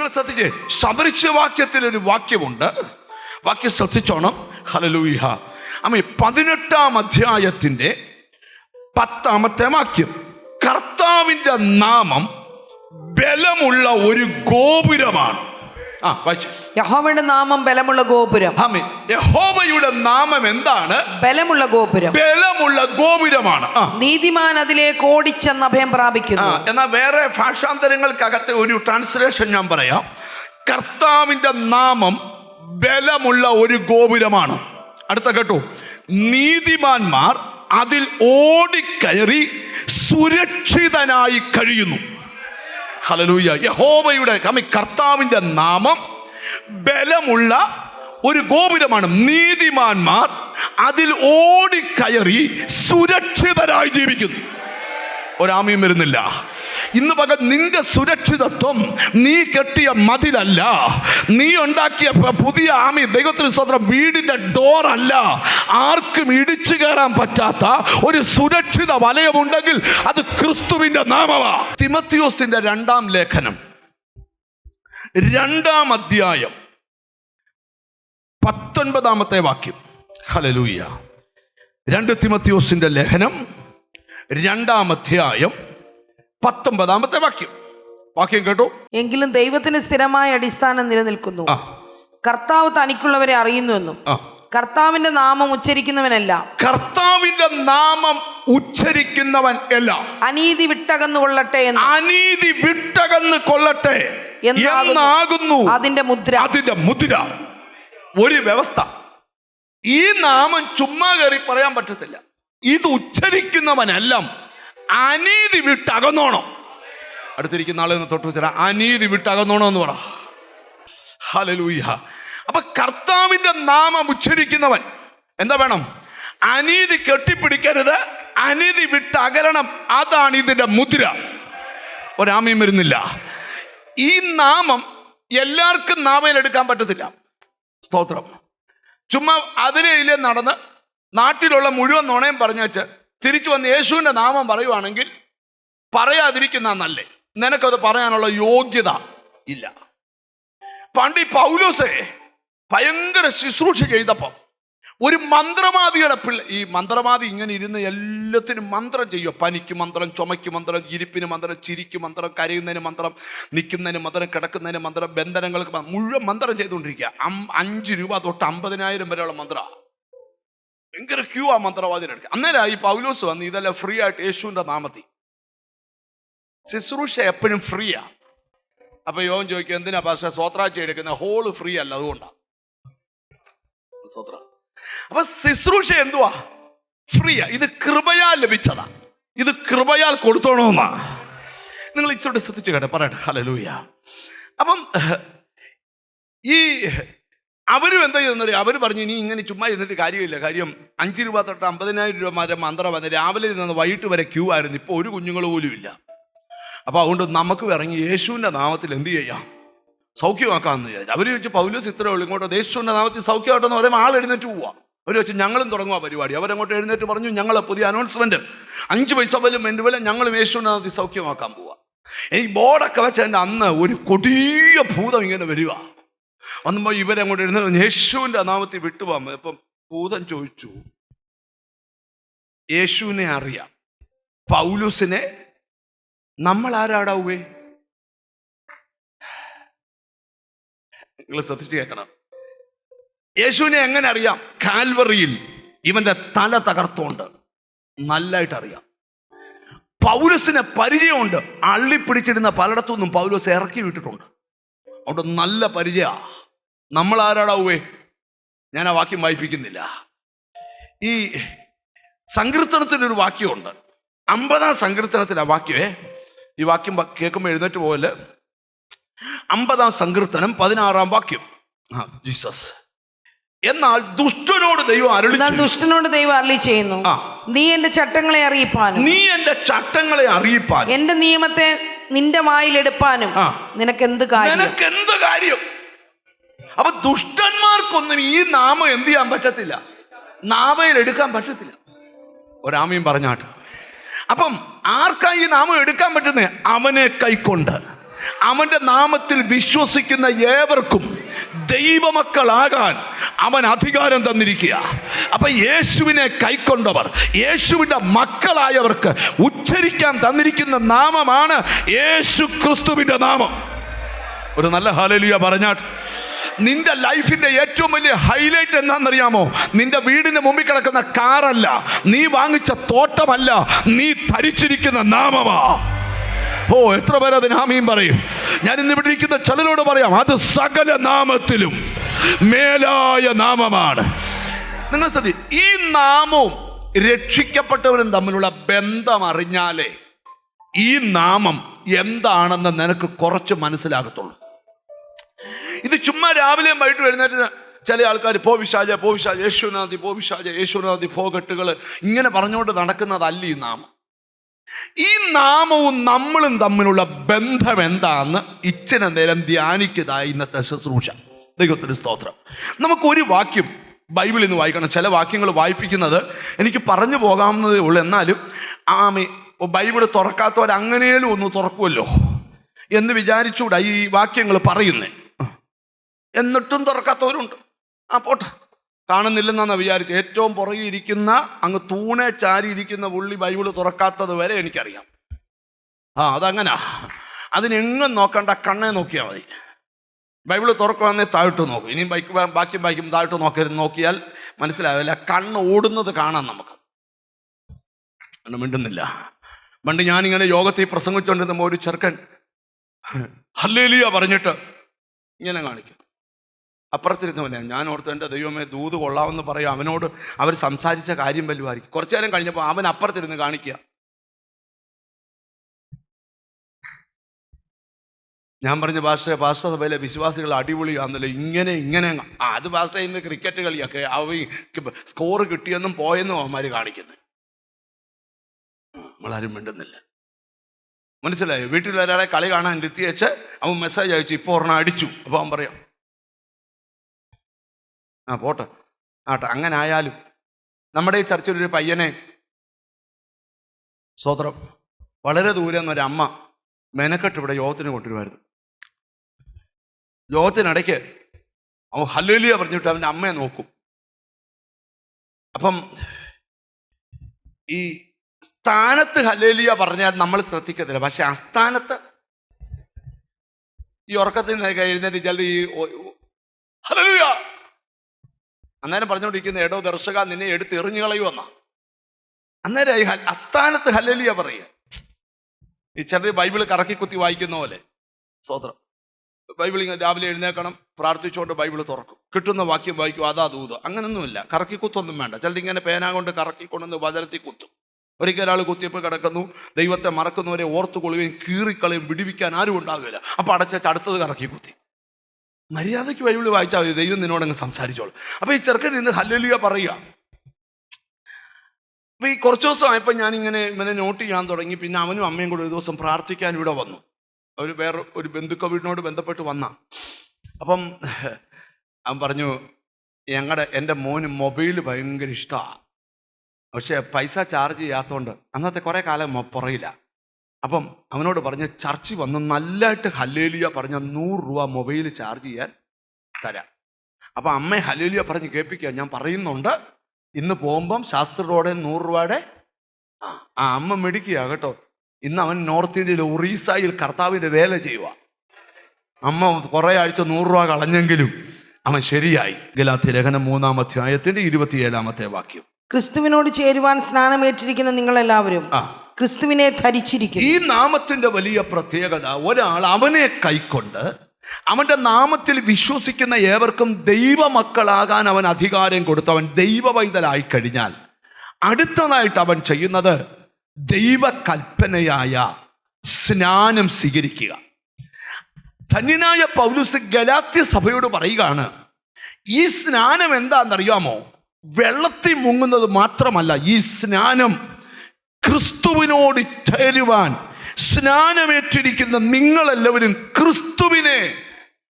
നിങ്ങൾ ശ്രദ്ധിച്ചേ, സദൃശവാക്യത്തിൽ ഒരു വാക്യമുണ്ട്. വാക്യം ശ്രദ്ധിച്ചോണം. ഹല്ലേലൂയ. ആമേൻ. 18-ാം അധ്യായത്തിന്റെ 10-ാമത്തെ വാക്യം, കർത്താവിന്റെ നാമം ബലമുള്ള ഒരു ഗോപുരമാണ്. യഹോവയുടെ നാമം ബലമുള്ള ഗോപുരം. ആമേൻ. യഹോവയുടെ നാമം എന്താണ്? ബലമുള്ള ഗോപുരം. ബലമുള്ള ഗോപുരമാണ്. നീതിമാൻ അതിലേക്ക് ഓടിച്ചെന്ന് അഭയം പ്രാപിക്കുന്നു. എന്നാൽ വേറെ ഭാഷാന്തരങ്ങൾക്കകത്തെ ഒരു ട്രാൻസ്ലേഷൻ ഞാൻ പറയാം. കർത്താവിന്റെ നാമം ബലമുള്ള ഒരു ഗോപുരമാണ്. അടുത്ത കേട്ടോ, നീതിമാന്മാർ അതിൽ ഓടിക്കയറി സുരക്ഷിതനായി കഴിയുന്നു. ഹല്ലേലൂയ. യഹോവയുടെ കർത്താവിന്റെ നാമം ബലമുള്ള ഒരു ഗോപുരമാണ്. നീതിമാന്മാർ അതിൽ ഓടിക്കയറി സുരക്ഷിതരായി ജീവിക്കുന്നു. ഒരാമയും വരുന്നില്ല. ഇന്ന് പകൽ നിന്റെ സുരക്ഷിതത്വം നീ കെട്ടിയ മതിലല്ല, നീ ഉണ്ടാക്കിയ പുതിയ ദൈവത്തിന് സ്വന്തം വീടിന്റെ ഡോറല്ല, ആർക്കും ഇടിച്ചു കയറാൻ പറ്റാത്ത ഒരു സുരക്ഷിത വലയമുണ്ടെങ്കിൽ അത് ക്രിസ്തുവിന്റെ നാമമാണ്. തിമോത്തിയോസിന്റെ 2-ാം ലേഖനം 2-ാം അധ്യായം 19-ാമത്തെ വാക്യം. ഹല്ലേലൂയ. 2 തിമോത്തിയോസിന്റെ ലേഖനം 2-ാം അധ്യായം 19-ാമത്തെ വാക്യം. വാക്യം കേട്ടോ. എങ്കിലും ദൈവത്തിന് സ്ഥിരമായ അടിസ്ഥാനം നിലനിൽക്കുന്നു, കർത്താവ് തനിക്കുള്ളവരെ അറിയുന്നുവെന്നും കർത്താവിന്റെ നാമം ഉച്ചരിക്കുന്നവനല്ല, കർത്താവിന്റെ നാമം ഉച്ചരിക്കുന്നവൻ എല്ലാം അനീതി വിട്ടകന്നു കൊള്ളട്ടെ എന്ന്, അനീതി വിട്ടകന്നു കൊള്ളട്ടെ എന്നാകുന്നു അതിന്റെ മുദ്ര. അതിന്റെ മുദ്ര. ഒരു വ്യവസ്ഥ. ഈ നാമം ചുമ്മാ കയറി പറയാൻ പറ്റത്തില്ല. ഇത് ഉച്ചരിക്കുന്നവനെല്ലാം അനീതി വിട്ടകന്നോണം. അടുത്തിരിക്കുന്ന ആളെ തൊട്ട് വെച്ചാൽ അനീതി വിട്ടകന്നോണം എന്ന് പറ. ഹല്ലേലൂയ. അപ്പൊ കർത്താവിന്റെ നാമം ഉച്ചരിക്കുന്നവൻ എന്താ വേണം? അനീതി കെട്ടിപ്പിടിക്കരുത്, അനീതി വിട്ടകരണം. അതാണ് ഇതിന്റെ മുദ്ര. ഒരാമയും വരുന്നില്ല. ഈ നാമം എല്ലാവർക്കും നാമയിലെടുക്കാൻ പറ്റത്തില്ല. സ്തോത്രം. ചുമ്മാ അതിലെ നടന്ന് നാട്ടിലുള്ള മുഴുവൻ നുണയും പറഞ്ഞു വെച്ച് തിരിച്ചു വന്ന് യേശുവിൻ്റെ നാമം പറയുവാണെങ്കിൽ പറയാതിരിക്കുന്ന നല്ലേ. നിനക്കത് പറയാനുള്ള യോഗ്യത ഇല്ല. പണ്ട് ഈ പൗലോസേ ഭയങ്കര ശുശ്രൂഷ ചെയ്തപ്പം ഒരു മന്ത്രവാദിയുടെ ഈ മന്ത്രവാദി ഇങ്ങനെ ഇരുന്ന് എല്ലാത്തിനും മന്ത്രം ചെയ്യുക. പനിക്ക് മന്ത്രം, ചുമയ്ക്ക് മന്ത്രം, ഇരിപ്പിന് മന്ത്രം, ചിരിക്ക് മന്ത്രം, കരയുന്നതിന് മന്ത്രം, നിൽക്കുന്നതിന് മന്ത്രം, കിടക്കുന്നതിന് മന്ത്രം, ബന്ധനങ്ങൾക്ക് മുഴുവൻ മന്ത്രം ചെയ്തുകൊണ്ടിരിക്കുക. 5 രൂപ തൊട്ട് 50,000 വരെയുള്ള മന്ത്രമാണ്. ഭയങ്കര ക്യൂ ആ മന്ത്രവാദിയുടെ അടുത്ത്. അന്നേരം ഈ പൗലോസ് വന്ന് ഇതെല്ലാം ഫ്രീ ആയിട്ട് യേശുവിൻ്റെ നാമത്തിൽ. ശുശ്രൂഷ എപ്പോഴും ഫ്രീയാ. അപ്പൊ യോൻ ചോദിക്കും, എന്തിനാ പക്ഷേ സ്വത്രാഴ്ച എടുക്കുന്ന? ഹോള് ഫ്രീ അല്ല, അതുകൊണ്ടാണ് സ്വത്രം. അപ്പൊ ശുശ്രൂഷ എന്തുവാ? ഫ്രീയാ. ഇത് കൃപയാൽ ലഭിച്ചതാ. ഇത് കൃപയാൽ കൊടുത്തോണമെന്നാ. നിങ്ങൾ ഇച്ചോട്ട് ശ്രദ്ധിച്ചു കേട്ടെ, പറയട്ടെ. ഹല്ലേലൂയ. അപ്പം ഈ അവരും എന്താ ചെയ്യുന്നറിയാം? അവർ പറഞ്ഞു, ഇനി ഇങ്ങനെ ചുമ്മാ ഇരുന്നിട്ട് കാര്യമില്ല. കാര്യം 5 രൂപ തൊട്ട് 50,000 രൂപ വരെ മന്ത്രം വന്ന് രാവിലെ ഇരുന്ന് വൈകിട്ട് വരെ ക്യൂ ആയിരുന്നു. ഇപ്പോൾ ഒരു കുഞ്ഞുങ്ങൾ പോലും ഇല്ല. അപ്പോൾ അതുകൊണ്ട് നമുക്ക് ഇറങ്ങി യേശുവിൻ്റെ നാമത്തിൽ എന്ത് ചെയ്യാം? സൗഖ്യമാക്കാമെന്ന് വിചാരിച്ചു. അവർ ചോദിച്ചു, പൗലോസ് ഇത്രേ ഉള്ളൂ, ഇങ്ങോട്ട് യേശുവിൻ്റെ നാമത്തിൽ സൗഖ്യമായിട്ടെന്ന് പറയുമ്പോൾ ആൾ എഴുന്നേറ്റ് പോവാം. അവർ വെച്ച് ഞങ്ങളും തുടങ്ങുക പരിപാടി. അവരങ്ങോട്ട് എഴുന്നേറ്റ് പറഞ്ഞു, ഞങ്ങൾ പുതിയ അനൗൺസ്മെന്റ് 5 പൈസ പോലും വേണ്ടി പോലെ ഞങ്ങളും യേശുവിൻ്റെ നാമത്തിൽ സൗഖ്യമാക്കാൻ പോവാ. ഈ ബോർഡൊക്കെ വെച്ച് എൻ്റെ അന്ന് ഒരു കൊടിയ ഭൂതം ഇങ്ങനെ വരിക. വന്നുമ്പോൾ ഇവരങ്ങോട്ട് എഴുന്നേറ്റ് യേശുവിൻ്റെ നാമത്തിൽ വിട്ടുപോകാൻ. ഇപ്പം ഭൂതം ചോദിച്ചു, യേശുവിനെ അറിയാം, പൗലോസിനെ നമ്മൾ ആരാടാവേ? നിങ്ങൾ ശ്രദ്ധിച്ച് കേൾക്കണം. യേശുവിനെ എങ്ങനെ അറിയാം? കാൽവറിയിൽ ഇവന്റെ തല തകർത്തോണ്ട് നല്ലായിട്ട് അറിയാം. പൗലോസിനെ പരിചയമുണ്ട്. അള്ളിപ്പിടിച്ചിരുന്ന പലയിടത്തുനിന്നും പൗലോസ് ഇറക്കി വിട്ടിട്ടുണ്ട്. അവിടെ നല്ല പരിചയ. നമ്മൾ ആരാടാവേ? ഞാൻ ആ വാക്യം വായിപ്പിക്കുന്നില്ല. ഈ സങ്കീർത്തനത്തിനൊരു വാക്യമുണ്ട്. 50-ാം സങ്കീർത്തനത്തിലെ വാക്യമേ. ഈ വാക്യം കേൾക്കുമ്പോൾ എഴുന്നേറ്റ് പോലെ. 50-ാം സങ്കീർത്തനം 16-ാം വാക്യം. ജീസസ്. എന്നാൽ ദുഷ്ടനോട് ദൈവം അരുളി ചെയ്യുന്നു, നീ എന്റെ ചട്ടങ്ങളെ അറിയിപ്പാനും എന്റെ നിയമത്തെ നിന്റെ വായിലെടുപ്പാനും നിനക്ക് എന്ത് കാര്യം? അപ്പൊ ദുഷ്ടന്മാർക്കൊന്നും ഈ നാമം എന്ത് ചെയ്യാൻ പറ്റത്തില്ല, നാമയിൽ എടുക്കാൻ പറ്റത്തില്ല. ഒരാമയും പറഞ്ഞാട്ട്. അപ്പം ആർക്കാ ഈ നാമം എടുക്കാൻ പറ്റുന്നേ? അവനെ കൈക്കൊണ്ട്, അവന്റെ നാമത്തിൽ വിശ്വസിക്കുന്ന ഏവർക്കും ദൈവമക്കളാകാൻ അവൻ അധികാരം തന്നിരിക്കുക. അപ്പൊ യേശുവിനെ കൈക്കൊണ്ടവർ, യേശുവിന്റെ മക്കളായവർക്ക് ഉച്ചരിക്കാൻ തന്നിരിക്കുന്ന നാമമാണ് യേശു ക്രിസ്തുവിന്റെ നാമം. ഒരു നല്ല ഹല്ലേലൂയ പറഞ്ഞാട്ട്. നിന്റെ ലൈഫിന്റെ ഏറ്റവും വലിയ ഹൈലൈറ്റ് എന്താണെന്നറിയാമോ? നിന്റെ വീടിന്റെ മുമ്പിൽ കിടക്കുന്ന കാറല്ല, നീ വാങ്ങിച്ച തോട്ടമല്ല, നീ ധരിച്ചിരിക്കുന്ന നാമമാ. ഓ, എത്ര പേര് അതിന് ആമീൻ പറയും? ഞാൻ ഇന്ന് ഇവിടെ ഇരിക്കുന്ന ചിലരോട് പറയാം, അത് സകല നാമത്തിലും മേലായ നാമമാണ്. നിങ്ങൾ ശ്രദ്ധി, ഈ നാമവും രക്ഷിക്കപ്പെട്ടവരും തമ്മിലുള്ള ബന്ധം അറിഞ്ഞാലേ ഈ നാമം എന്താണെന്ന് നിനക്ക് കുറച്ച് മനസ്സിലാകത്തുള്ളൂ. ഇത് ചുമ്മാ രാവിലെയും വൈകിട്ട് എഴുന്നേറ്റ് ചില ആൾക്കാർ പോ പിശാചേ, പോ പിശാചേ, യേശുനാഥി പോ പിശാചേ, യേശുനാഥി പോ കെട്ടുകൾ, ഇങ്ങനെ പറഞ്ഞുകൊണ്ട് നടക്കുന്നതല്ല ഈ നാമം. ഈ നാമവും നമ്മളും തമ്മിലുള്ള ബന്ധം എന്താന്ന് ഇച്ചിരി നേരം ധ്യാനിക്കുന്നതായി ഇന്നത്തെ ശുശ്രൂഷ. ദൈവത്തിന് സ്തോത്രം. നമുക്കൊരു വാക്യം ബൈബിളിൽ നിന്ന് വായിക്കണം. ചില വാക്യങ്ങൾ വായിപ്പിക്കുന്നത് എനിക്ക് പറഞ്ഞു പോകാവുന്നതേ ഉള്ളൂ. എന്നാലും ബൈബിൾ തുറക്കാത്തവരങ്ങനെയും ഒന്ന് തുറക്കുമല്ലോ എന്ന് വിചാരിച്ചുകൂടാ ഈ വാക്യങ്ങൾ പറയുന്നേ. എന്നിട്ടും തുറക്കാത്തവരുണ്ട്. പോട്ടെ, കാണുന്നില്ലെന്നാണ് വിചാരിച്ചു. ഏറ്റവും പുറകെ ഇരിക്കുന്ന അങ്ങ് തൂണെ ചാരി ഇരിക്കുന്ന പുള്ളി ബൈബിള് തുറക്കാത്തത് വരെ എനിക്കറിയാം. അതങ്ങനാ. അതിനെങ്ങും നോക്കണ്ട, കണ്ണേ നോക്കിയാൽ മതി. ബൈബിള് തുറക്കുവാന്നേ താഴോട്ട് നോക്കും. ഇനിയും ബാക്കി താഴോട്ട് നോക്കിയാൽ മനസ്സിലാവില്ല. കണ്ണ് ഓടുന്നത് കാണാം നമുക്ക്. കണ്ണ് മിണ്ടുന്നില്ല. പണ്ട് ഞാനിങ്ങനെ യോഗത്തിൽ പ്രസംഗിച്ചുകൊണ്ടിരുന്നപ്പോൾ ഒരു ചെറുക്കൻ ഹല്ലേലൂയ പറഞ്ഞിട്ട് ഇങ്ങനെ കാണിക്കും. അപ്പുറത്തിരുന്നവനെ ഞാൻ ഓർത്ത്, എൻ്റെ ദൈവമേ ദൂത് കൊള്ളാമെന്ന് പറയാം. അവനോട് അവർ സംസാരിച്ച കാര്യം വലുതായിരിക്കും. കുറച്ചു നേരം കഴിഞ്ഞപ്പോൾ അവൻ അപ്പുറത്തിരുന്ന് കാണിക്കുക. ഞാൻ പറഞ്ഞ പാസ്റ്റർ സഭയിലെ വിശ്വാസികൾ അടിപൊളിയാണെന്നല്ലോ, ഇങ്ങനെ അത് പാസ്റ്റർ ഇന്ന് ക്രിക്കറ്റ് കളിയൊക്കെ സ്കോർ കിട്ടിയെന്നും പോയെന്നും അവന്മാർ കാണിക്കുന്നത്. നമ്മളാരും മിണ്ടുന്നില്ല. മനസ്സിലായോ? വീട്ടിൽ ഒരാളെ കളി കാണാൻ എത്തിയച്ച് അവൻ മെസ്സേജ് അയച്ചു, ഇപ്പോൾ ഒരെണ്ണം അടിച്ചു. അപ്പോൾ അവൻ പറയാം, പോട്ടെ അങ്ങനെ ആയാലും. നമ്മുടെ ഈ ചർച്ചിലൊരു പയ്യനെ, സ്തോത്രം, വളരെ ദൂരെ നിന്നൊരു അമ്മ മെനക്കെട്ട് ഇവിടെ യോഗത്തിന് കൊണ്ടുവരുമായിരുന്നു. യോഗത്തിനിടയ്ക്ക് അവൻ ഹല്ലേലൂയ പറഞ്ഞിട്ട് അവൻ്റെ അമ്മയെ നോക്കും. അപ്പം ഈ സ്ഥാനത്ത് ഹല്ലേലൂയ പറഞ്ഞാൽ നമ്മൾ ശ്രദ്ധിക്കത്തില്ല. പക്ഷെ അസ്ഥാനത്ത് ഈ ഉറക്കത്തിൽ നിന്ന് എഴുന്നേറ്റ് ചില ഈ ഹല്ലേലൂയ അന്നേരം പറഞ്ഞുകൊണ്ടിരിക്കുന്ന എടോ ദർശക നിന്നെ എടുത്ത് എറിഞ്ഞു കളയുമെന്നാ. അന്നേരം ഈ അസ്ഥാനത്ത് ഹല്ലേലൂയ പറയുക. ഈ ചെറിയ ബൈബിള് കറക്കി കുത്തി വായിക്കുന്ന പോലെ. സ്തോത്രം. ബൈബിൾ ഇങ്ങനെ രാവിലെ എഴുന്നേക്കണം, പ്രാർത്ഥിച്ചുകൊണ്ട് ബൈബിള് തുറക്കും, കിട്ടുന്ന വാക്യം വായിക്കും, അതാ ദൂത്. അങ്ങനൊന്നുമില്ല. കറക്കി കുത്തൊന്നും വേണ്ട. ചിലർ ഇങ്ങനെ പേന കൊണ്ട് കറക്കിക്കൊണ്ടുവന്ന് വചനത്തിൽ കുത്തും. ഒരിക്കൽ ഒരാൾ കുത്തിയപ്പോൾ കിടക്കുന്നു, ദൈവത്തെ മറക്കുന്നവരെ ഓർത്തുകൊള്ളുകയും കീറിക്കളയും വിടിവിക്കാൻ ആരും ഉണ്ടാകില്ല. അപ്പം അടച്ചു അടുത്തത് കറക്കി കുത്തി. മര്യാദയ്ക്ക് ബൈബിള് വായിച്ചാൽ മതി, ദൈവം നിന്നോടങ്ങ് സംസാരിച്ചോളൂ. അപ്പം ഈ ചെറുക്കൻ ഇന്ന് ഹല്ലേലൂയ പറയുക. അപ്പം ഈ കുറച്ച് ദിവസമായപ്പോൾ ഞാനിങ്ങനെ ഇവനെ നോട്ട് ചെയ്യാൻ തുടങ്ങി. പിന്നെ അവനും അമ്മയും കൂടെ ഒരു ദിവസം പ്രാർത്ഥിക്കാൻ ഇവിടെ വന്നു. അവർ വേറെ ഒരു ബന്ധുക്ക വീടിനോട് ബന്ധപ്പെട്ട് വന്ന. അപ്പം അവൻ പറഞ്ഞു, എൻ്റെ മോന് മൊബൈൽ ഭയങ്കര ഇഷ്ടമാണ്, പക്ഷേ പൈസ ചാർജ് ചെയ്യാത്തതുകൊണ്ട് അന്നത്തെ കുറേ കാലം പുറയില്ല. അപ്പം അവനോട് പറഞ്ഞ് ചർച്ചിൽ വന്ന് നല്ലതായിട്ട് ഹല്ലേലൂയ പറഞ്ഞ 100 രൂപ മൊബൈൽ ചാർജ് ചെയ്യാൻ തരാം. അപ്പം അമ്മയെ ഹല്ലേലൂയ പറഞ്ഞ് കേൾപ്പിക്കുക. ഞാൻ പറയുന്നുണ്ട്, ഇന്ന് പോകുമ്പം ശാസ്ത്ര റോഡ് 100 രൂപയുടെ അമ്മ മേടിക്കുക കേട്ടോ. ഇന്ന് അവൻ നോർത്ത് ഇന്ത്യയിൽ ഒറീസയിൽ കർത്താവിൻ്റെ വേല ചെയ്യുക. അമ്മ കുറേ ആഴ്ച 100 രൂപ കളഞ്ഞെങ്കിലും അവൻ ശരിയായി. ഗലാത്യ ലേഖനം 3-ാം അധ്യായത്തിന്റെ 27-ാമത്തെ വാക്യം. ക്രിസ്തുവിനോട് ചേരുവാൻ സ്നാനമേറ്റിരിക്കുന്ന നിങ്ങളെല്ലാവരും ക്രിസ്തുവിനെ ധരിച്ചിരിക്കും. ഈ നാമത്തിന്റെ വലിയ പ്രത്യേകത, ഒരാൾ അവനെ കൈക്കൊണ്ട് അവന്റെ നാമത്തിൽ വിശ്വസിക്കുന്ന ഏവർക്കും ദൈവമക്കളാകാൻ അവൻ അധികാരം കൊടുത്തു. അവൻ ദൈവവൈതലായി കഴിഞ്ഞാൽ അടുത്തതായിട്ട് അവൻ ചെയ്യുന്നത് ദൈവകൽപ്പനയായ സ്നാനം സ്വീകരിക്കുക. ധന്യനായ പൗലോസ് ഗലാത്യ സഭയോട് പറയുകയാണ്, ഈ സ്നാനം എന്താണെന്നറിയാമോ? വെള്ളത്തിൽ മുങ്ങുന്നത് മാത്രമല്ല, ഈ സ്നാനം ക്രിസ്തുവിനോട് ചേരുവാൻ സ്നാനമേറ്റിരിക്കുന്ന നിങ്ങളെല്ലാവരും ക്രിസ്തുവിനെ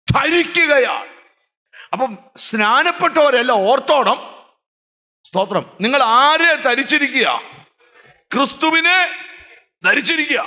ധരിക്കുകയാണ്. അപ്പം സ്നാനപ്പെട്ടവരെല്ലാം ഓർത്തോണം. സ്തോത്രം. നിങ്ങൾ ആരെ ധരിച്ചിരിക്കുക? ക്രിസ്തുവിനെ ധരിച്ചിരിക്കുക.